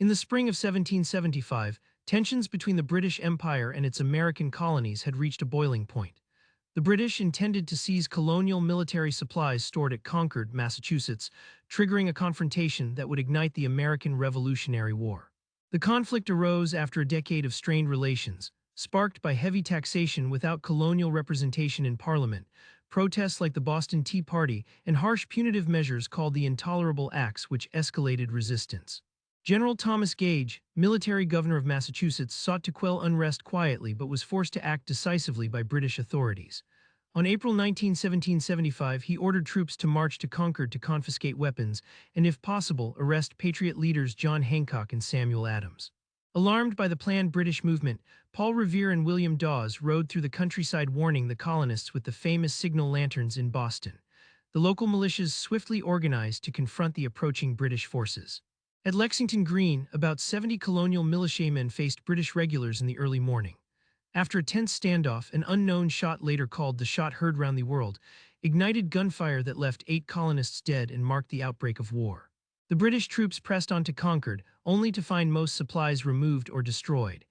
In the spring of 1775, tensions between the British Empire and its American colonies had reached a boiling point. The British intended to seize colonial military supplies stored at Concord, Massachusetts, triggering a confrontation that would ignite the American Revolutionary War. The conflict arose after a decade of strained relations, sparked by heavy taxation without colonial representation in Parliament, protests like the Boston Tea Party, and harsh punitive measures called the Intolerable Acts which escalated resistance. General Thomas Gage, military governor of Massachusetts, sought to quell unrest quietly but was forced to act decisively by British authorities. On April 19, 1775, he ordered troops to march to Concord to confiscate weapons and, if possible, arrest Patriot leaders John Hancock and Samuel Adams. Alarmed by the planned British movement, Paul Revere and William Dawes rode through the countryside warning the colonists with the famous signal lanterns in Boston. The local militias swiftly organized to confront the approaching British forces. At Lexington Green, about 70 colonial militiamen faced British regulars in the early morning. After a tense standoff, an unknown shot, later called the shot heard round the world, ignited gunfire that left 8 colonists dead and marked the outbreak of war. The British troops pressed on to Concord, only to find most supplies removed or destroyed.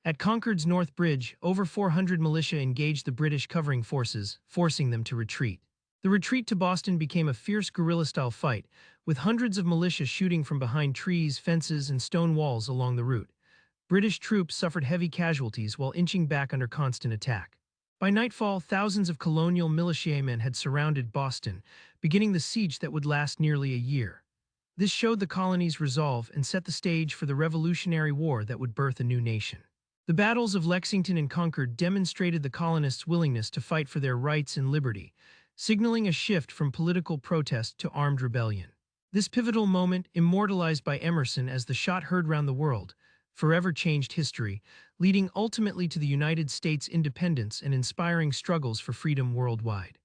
At Concord's North Bridge, over 400 militia engaged the British covering forces, forcing them to retreat. The retreat to Boston became a fierce guerrilla-style fight, with hundreds of militia shooting from behind trees, fences, and stone walls along the route. British troops suffered heavy casualties while inching back under constant attack. By nightfall, thousands of colonial militiamen had surrounded Boston, beginning the siege that would last nearly a year. This showed the colony's resolve and set the stage for the Revolutionary War that would birth a new nation. The battles of Lexington and Concord demonstrated the colonists' willingness to fight for their rights and liberty, signaling a shift from political protest to armed rebellion. This pivotal moment, immortalized by Emerson as the shot heard round the world, forever changed history, leading ultimately to the United States' independence and inspiring struggles for freedom worldwide.